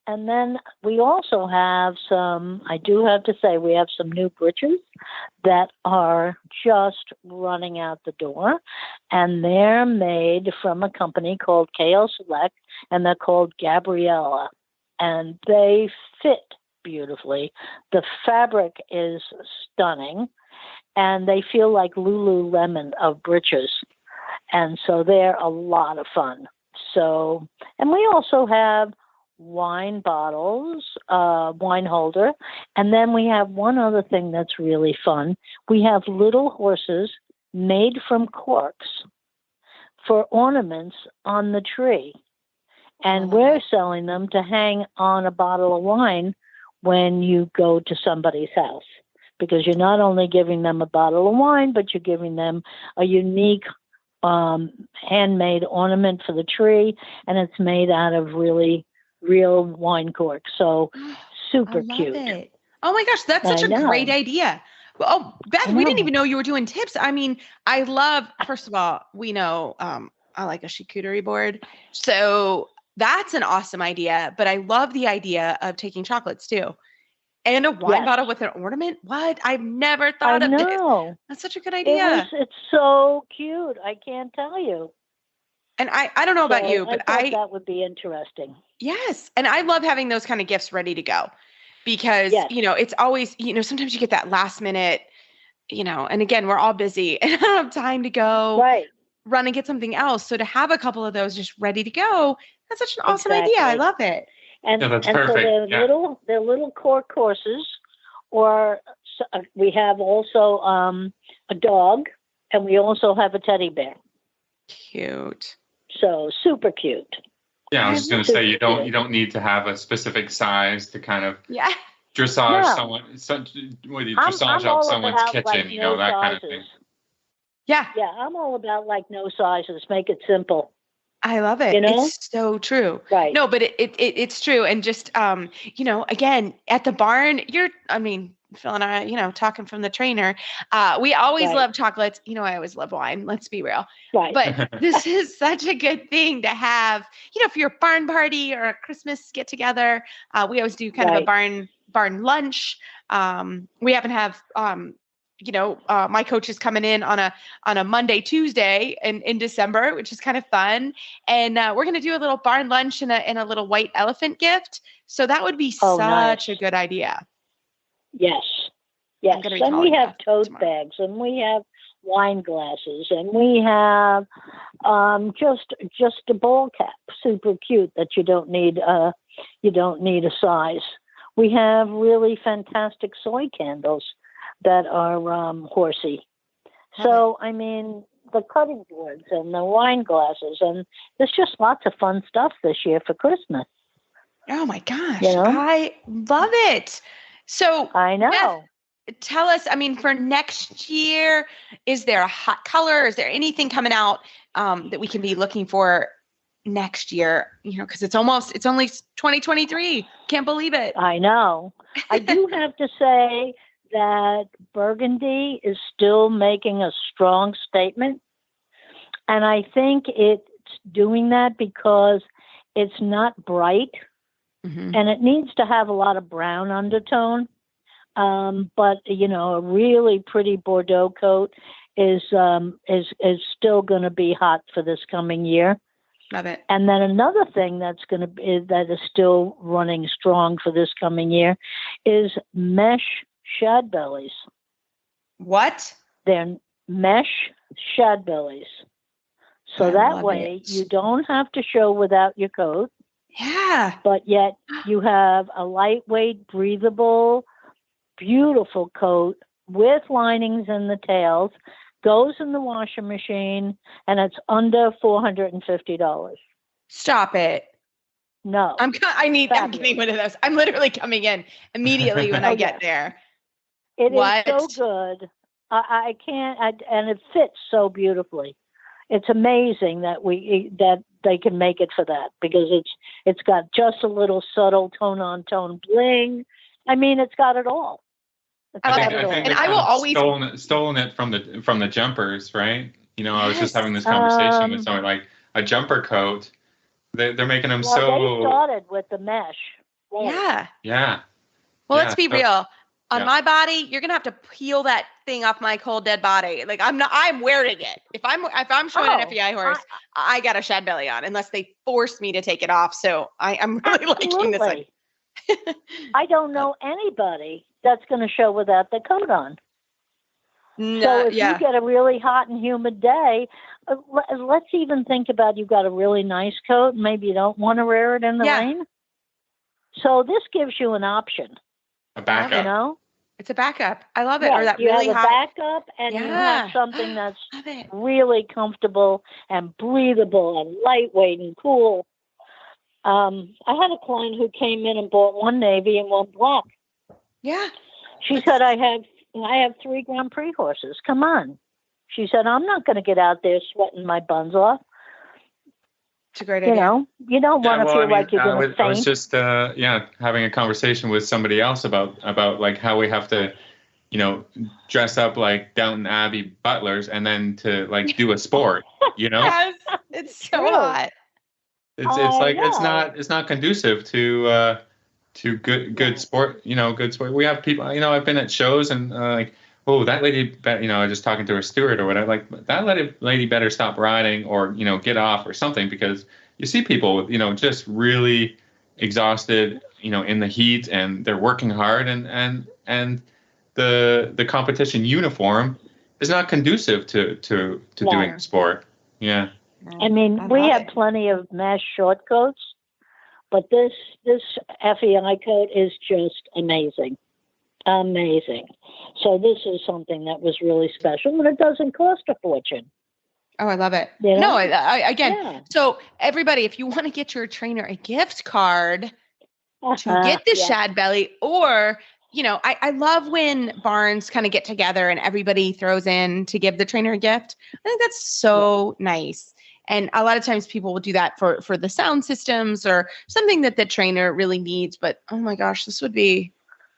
S8: And then we also have I do have to say, we have some new breeches that are just running out the door. And they're made from a company called KL Select, and they're called Gabriella. And they fit beautifully. The fabric is stunning, and they feel like Lululemon of breeches. And so they're a lot of fun. So, and we also have wine bottles, wine holder. And then we have one other thing that's really fun. We have little horses made from corks for ornaments on the tree. And we're selling them to hang on a bottle of wine when you go to somebody's house. Because you're not only giving them a bottle of wine, but you're giving them a unique handmade ornament for the tree, and it's made out of really real wine cork. So super cute.
S3: It. Oh my gosh, that's such a great idea. Oh, Beth, we didn't even know you were doing tips. I mean, I love, first of all, we know I like a charcuterie board. So that's an awesome idea. But I love the idea of taking chocolates too. And a wine bottle with an ornament? What? I've never thought of this. That's such a good idea.
S8: It's so cute. I can't tell you.
S3: And I don't know about you, but
S8: I thought that would be interesting.
S3: Yes. And I love having those kind of gifts ready to go because, you know, it's always, you know, sometimes you get that last minute, you know, and again, we're all busy and I don't have time to go run and get something else. So to have a couple of those just ready to go, that's such an awesome idea. I love it.
S8: And, that's perfect. So they're little cork horses, or we have also a dog, and we also have a teddy bear.
S3: Cute.
S8: So super cute.
S2: Yeah, I was just going to say you don't need to have a specific size to kind of dressage dressage up someone's kitchen, like, you know, that kind of thing.
S3: Yeah.
S8: Yeah, I'm all about like no sizes. Make it simple.
S3: I love it. You know? It's so true.
S8: Right.
S3: No, but it's true. And just, you know, again, at the barn, Phil and I, you know, talking from the trainer, we always love chocolates. You know, I always love wine. Let's be real.
S8: Right.
S3: But this is such a good thing to have, you know, for your barn party or a Christmas get together. We always do kind of a barn lunch. We happen to have, you know, my coach is coming in on a Monday, Tuesday in December, which is kind of fun. And we're going to do a little barn lunch and a little white elephant gift. So that would be such a good idea.
S8: Yes. Yes,
S3: I'm gonna be
S8: and we
S3: calling
S8: have
S3: Beth
S8: tote
S3: tomorrow.
S8: bags, and we have wine glasses, and we have just a bowl cap, super cute, that you don't need a size. We have really fantastic soy candles that are horsey. So I mean, the cutting boards and the wine glasses, and there's just lots of fun stuff this year for Christmas.
S3: Oh my gosh,
S8: You know?
S3: I love it. So
S8: I know.
S3: Beth, tell us, I mean, for next year, is there a hot color? Is there anything coming out that we can be looking for next year? You know, because it's only 2023. Can't believe it.
S8: I know. I do have to say that burgundy is still making a strong statement. And I think it's doing that because it's not bright and it needs to have a lot of brown undertone. But you know, a really pretty Bordeaux coat is still going to be hot for this coming year.
S3: Love it.
S8: And then another thing that is still running strong for this coming year is mesh shad bellies.
S3: What?
S8: They're mesh shad bellies. So
S3: I
S8: that
S3: love
S8: way
S3: it.
S8: you don't have to show without your coat,
S3: Yeah.
S8: but yet you have a lightweight, breathable, beautiful coat with linings in the tails, goes in the washing machine, and it's under $450.
S3: Stop it.
S8: No.
S3: I'm
S8: Fabulous.
S3: getting one of those. I'm literally coming in immediately when I get there.
S8: It
S3: What?
S8: is so good. I can't, and it fits so beautifully. It's amazing that they can make it for that, because it's got just a little subtle tone on tone bling. I mean, it's got it all.
S3: I
S2: think
S3: And
S2: they've
S3: I will always
S2: stolen it from the jumpers, right? You know, I was just having this conversation with someone, like a jumper coat. They're making them
S8: They
S2: so.
S8: started with the mesh.
S3: Yeah.
S2: Yeah.
S3: Well,
S2: Yeah,
S3: let's be
S2: so-
S3: real. On
S2: yeah.
S3: my body, you're gonna have to peel that thing off my cold dead body. Like I'm wearing it. If I'm showing an FEI horse, I got a shad belly on, unless they force me to take it off. So I'm really liking this one.
S8: I don't know anybody that's going to show without the coat on.
S3: No,
S8: So if
S3: yeah.
S8: you get a really hot and humid day, let's even think about, you've got a really nice coat, and maybe you don't want to wear it in the rain. So this gives you an option.
S2: A backup.
S8: You know?
S3: It's a backup. I love it.
S8: Yeah,
S3: Or that
S8: you
S3: really
S8: have a
S3: hot.
S8: backup, and you
S3: Yeah.
S8: have something that's
S3: Love it.
S8: really comfortable and breathable and lightweight and cool. I had a client who came in and bought one navy and one black.
S3: Yeah.
S8: She said, I have 3 Grand Prix horses. Come on. She said, I'm not going to get out there sweating my buns off.
S3: It's a great idea.
S8: You know, you don't want to feel like you're going to faint.
S2: I was just having a conversation with somebody else about like how we have to, you know, dress up like Downton Abbey butlers and then to like do a sport, you know.
S3: Yes, it's so hot.
S2: It's like it's not conducive to good sport, you know, good sport. We have people, you know, I've been at shows and like, oh, that lady, you know, just talking to her steward or whatever, like that lady better stop riding or, you know, get off or something, because you see people, you know, just really exhausted, you know, in the heat, and they're working hard, and the competition uniform is not conducive to doing sport. Yeah.
S8: I mean, we have plenty of mesh short coats, but this FEI coat is just amazing. Amazing. So this is something that was really special, and it doesn't cost a fortune.
S3: Oh, I love it.
S8: You know?
S3: No, again, so everybody, if you want to get your trainer a gift card to get the shad belly, or, you know, I love when barns kind of get together and everybody throws in to give the trainer a gift. I think that's so nice. And a lot of times people will do that for the sound systems or something that the trainer really needs. But oh my gosh, this would be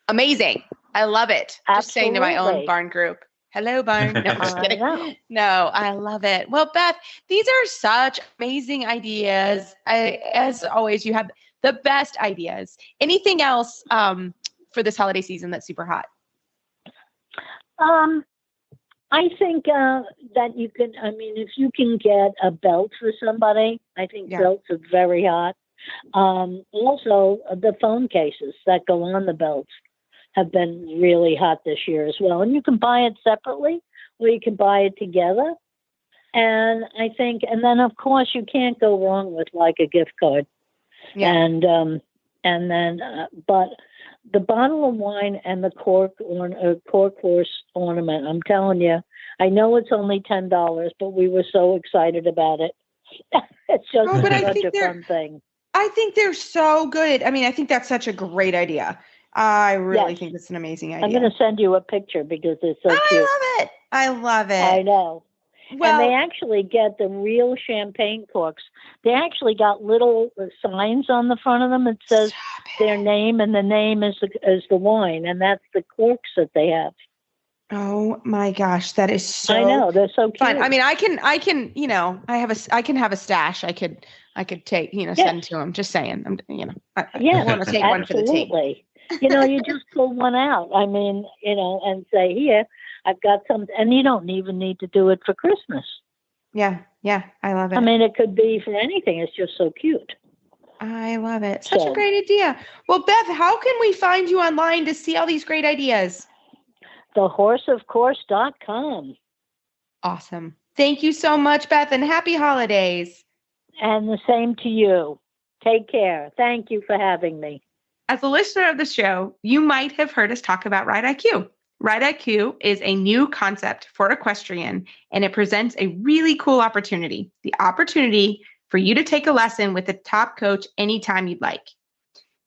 S3: amazing. I love it.
S8: Absolutely.
S3: Just saying to my own barn group. Hello, barn. No, I'm just kidding. No, I love it. Well, Beth, these are such amazing ideas. As always, you have the best ideas. Anything else for this holiday season that's super hot?
S8: I think that you can, I mean, if you can get a belt for somebody, I think belts are very hot. Also, the phone cases that go on the belts have been really hot this year as well. And you can buy it separately or you can buy it together. And I think, and then of course you can't go wrong with like a gift card.
S3: Yeah.
S8: But the bottle of wine and the cork horse ornament, I'm telling you, I know it's only $10, but we were so excited about it. It's just such a fun thing.
S3: I think they're so good. I mean, I think that's such a great idea. I really think it's an amazing idea.
S8: I'm going to send you a picture because it's so cute.
S3: I love it.
S8: I know.
S3: Well,
S8: and they actually get the real champagne corks. They actually got little signs on the front of them that says their name, and the name is the wine, and that's the corks that they have.
S3: Oh my gosh, that is so
S8: I know, they're so cute.
S3: fun. I mean, I can, I can have a stash. I could take, send to them. Just saying, I want to take one for the team.
S8: You just pull one out. I mean, and say, here, I've got some, and you don't even need to do it for Christmas.
S3: Yeah, I love it.
S8: I mean, it could be for anything. It's just so cute.
S3: I love it. Such a great idea. Well, Beth, how can we find you online to see all these great ideas?
S8: thehorseofcourse.com.
S3: Awesome. Thank you so much, Beth, and happy holidays.
S8: And the same to you. Take care. Thank you for having me.
S3: As a listener of the show, you might have heard us talk about Ride IQ. Ride IQ is a new concept for equestrian, and it presents a really cool opportunity. The opportunity for you to take a lesson with a top coach anytime you'd like.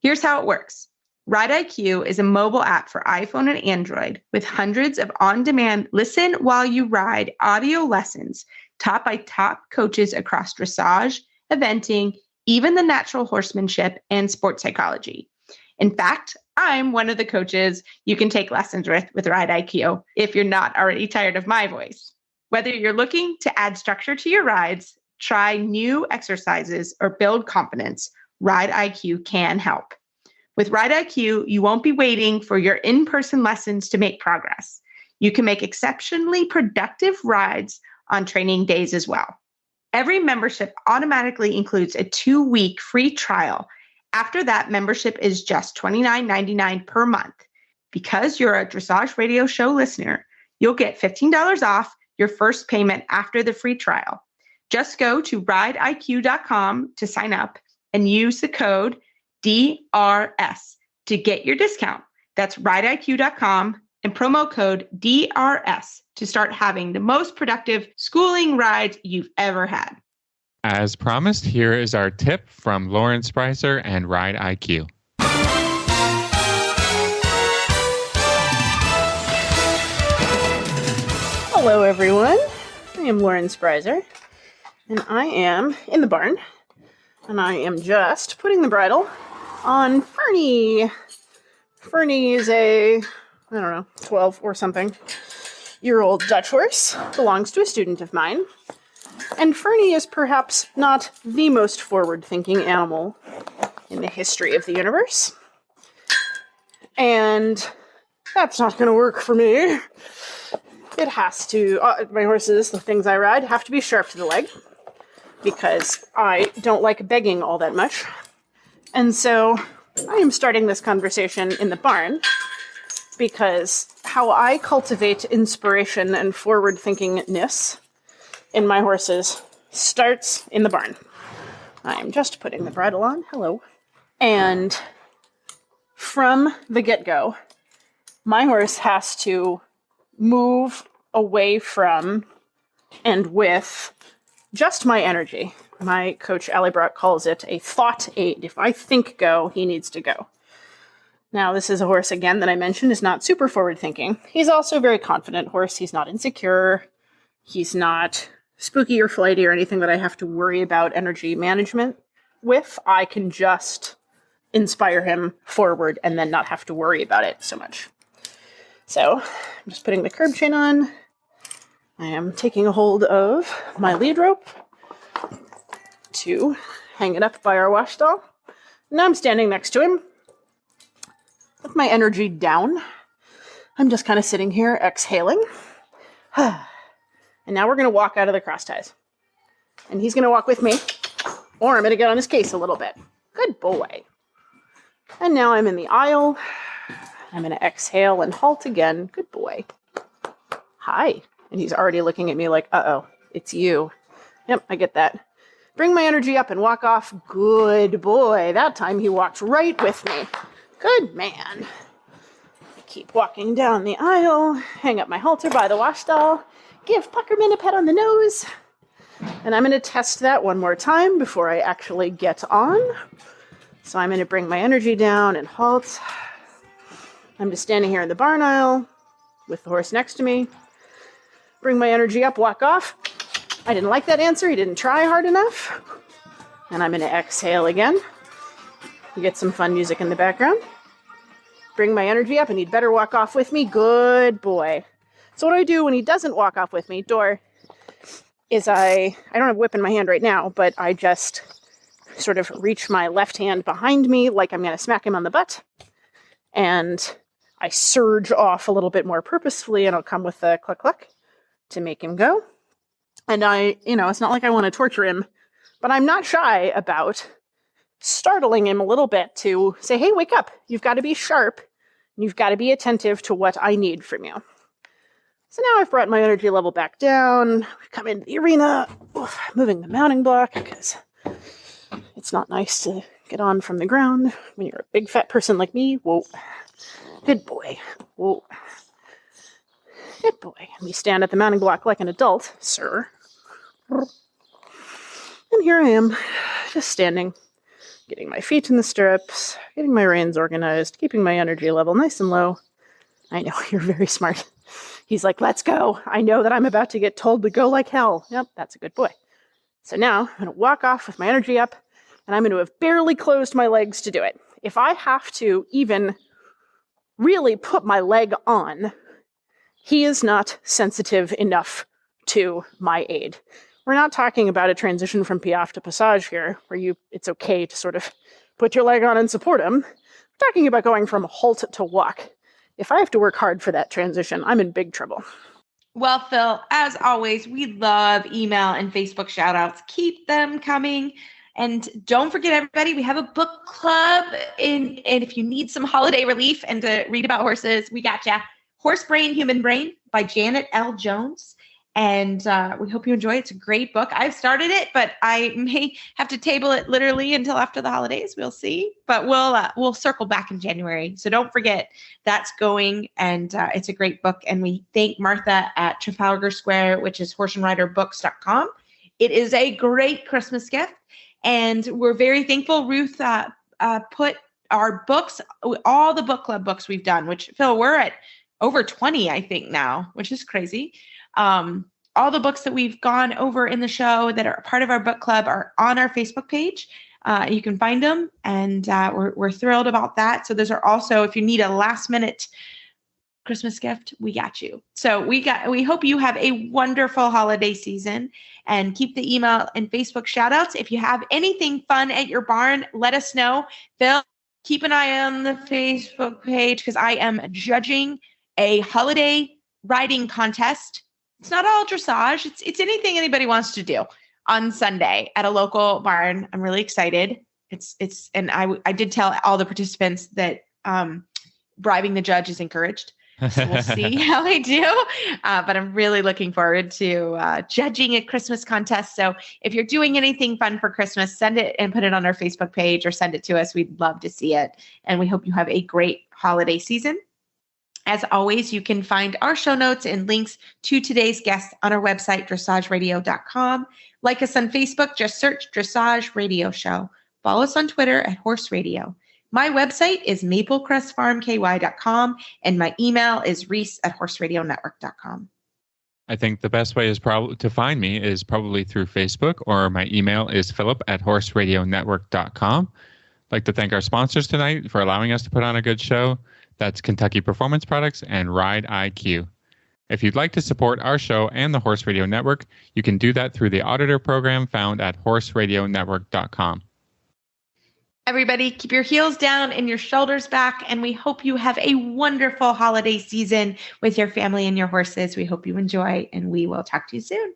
S3: Here's how it works. Ride IQ is a mobile app for iPhone and Android with hundreds of on-demand listen while you ride audio lessons taught by top coaches across dressage, eventing, even the natural horsemanship and sports psychology. In fact, I'm one of the coaches you can take lessons with Ride IQ if you're not already tired of my voice. Whether you're looking to add structure to your rides, try new exercises, or build confidence, Ride IQ can help. With Ride IQ, you won't be waiting for your in-person lessons to make progress. You can make exceptionally productive rides on training days as well. Every membership automatically includes a 2-week free trial. After that, membership is just $29.99 per month. Because you're a Dressage Radio Show listener, you'll get $15 off your first payment after the free trial. Just go to rideiq.com to sign up and use the code DRS to get your discount. That's rideiq.com and promo code DRS to start having the most productive schooling rides you've ever had.
S2: As promised, here is our tip from Lauren Sprieser and Ride IQ.
S9: Hello, everyone. I am Lauren Sprieser, and I am in the barn, and I am just putting the bridle on Fernie. Fernie is a, 12 or something year old Dutch horse, belongs to a student of mine. And Fernie is perhaps not the most forward-thinking animal in the history of the universe. And that's not going to work for me. It has to, my horses, the things I ride, have to be sharp to the leg because I don't like begging all that much. And so I am starting this conversation in the barn because how I cultivate inspiration and forward-thinkingness in my horses starts in the barn. I'm just putting the bridle on. Hello. And from the get-go, my horse has to move away from and with just my energy. My coach, Allie Brock, calls it a thought aid. If I think go, he needs to go. Now, this is a horse, again, that I mentioned is not super forward-thinking. He's also a very confident horse. He's not insecure. He's not spooky or flighty or anything that I have to worry about energy management with. I can just inspire him forward and then not have to worry about it so much. So I'm just putting the curb chain on. I am taking a hold of my lead rope to hang it up by our wash stall. Now I'm standing next to him with my energy down. I'm just kind of sitting here exhaling. And now we're going to walk out of the cross ties. And he's going to walk with me, or I'm going to get on his case a little bit. Good boy. And now I'm in the aisle. I'm going to exhale and halt again. Good boy. Hi. And he's already looking at me like, uh-oh, it's you. Yep, I get that. Bring my energy up and walk off. Good boy. That time he walked right with me. Good man. Keep walking down the aisle. Hang up my halter by the wash stall. Give Puckerman a pet on the nose. And I'm going to test that one more time before I actually get on. So I'm going to bring my energy down and halt. I'm just standing here in the barn aisle with the horse next to me. Bring my energy up, walk off. I didn't like that answer. He didn't try hard enough. And I'm going to exhale again. You get some fun music in the background. Bring my energy up, and he'd better walk off with me. Good boy. So what I do when he doesn't walk off with me, is I don't have a whip in my hand right now, but I just sort of reach my left hand behind me like I'm going to smack him on the butt. And I surge off a little bit more purposefully, and I'll come with a cluck cluck to make him go. And it's not like I want to torture him, but I'm not shy about startling him a little bit to say, hey, wake up. You've got to be sharp. And you've got to be attentive to what I need from you. So now I've brought my energy level back down. We've come into the arena, moving the mounting block because it's not nice to get on from the ground when you're a big fat person like me. Whoa. Good boy. Whoa. Good boy. And we stand at the mounting block like an adult, sir. And here I am, just standing, getting my feet in the stirrups, getting my reins organized, keeping my energy level nice and low. I know, you're very smart. He's like, let's go. I know that I'm about to get told to go like hell. Yep, that's a good boy. So now I'm going to walk off with my energy up, and I'm going to have barely closed my legs to do it. If I have to even really put my leg on, he is not sensitive enough to my aid. We're not talking about a transition from piaffe to passage here, where it's okay to sort of put your leg on and support him. We're talking about going from halt to walk. If I have to work hard for that transition, I'm in big trouble.
S3: Well, Phil, as always, we love email and Facebook shout outs. Keep them coming. And don't forget, everybody, we have a book club. And if you need some holiday relief and to read about horses, we got ya. Horse Brain, Human Brain by Janet L. Jones. And we hope you enjoy it. It's a great book. I've started it, but I may have to table it literally until after the holidays. We'll see. But we'll circle back in January. So don't forget that's going. And it's a great book. And we thank Martha at Trafalgar Square, which is horseandriderbooks.com. It is a great Christmas gift. And we're very thankful. Ruth put our books, all the book club books we've done, which, Phil, we're at over 20, I think now, which is crazy. All the books that we've gone over in the show that are part of our book club are on our Facebook page. You can find them, and we're thrilled about that. So those are also, if you need a last minute Christmas gift, we got you. So we hope you have a wonderful holiday season, and keep the email and Facebook shout outs. If you have anything fun at your barn, let us know. Phil, keep an eye on the Facebook page because I am judging a holiday riding contest. It's not all dressage. It's anything anybody wants to do on Sunday at a local barn. I'm really excited. And I did tell all the participants that bribing the judge is encouraged. So we'll see how I do. But I'm really looking forward to judging a Christmas contest. So if you're doing anything fun for Christmas, send it and put it on our Facebook page or send it to us. We'd love to see it. And we hope you have a great holiday season. As always, you can find our show notes and links to today's guest on our website, dressageradio.com. Like us on Facebook, just search Dressage Radio Show. Follow us on Twitter at Horse Radio. My website is maplecrestfarmky.com, and my email is reese@horseradionetwork.com.
S2: I think the best way is probably to find me is probably through Facebook, or my email is philip@horseradionetwork.com. I'd like to thank our sponsors tonight for allowing us to put on a good show. That's Kentucky Performance Products and Ride IQ. If you'd like to support our show and the Horse Radio Network, you can do that through the auditor program found at horseradionetwork.com.
S3: Everybody, keep your heels down and your shoulders back, and we hope you have a wonderful holiday season with your family and your horses. We hope you enjoy, and we will talk to you soon.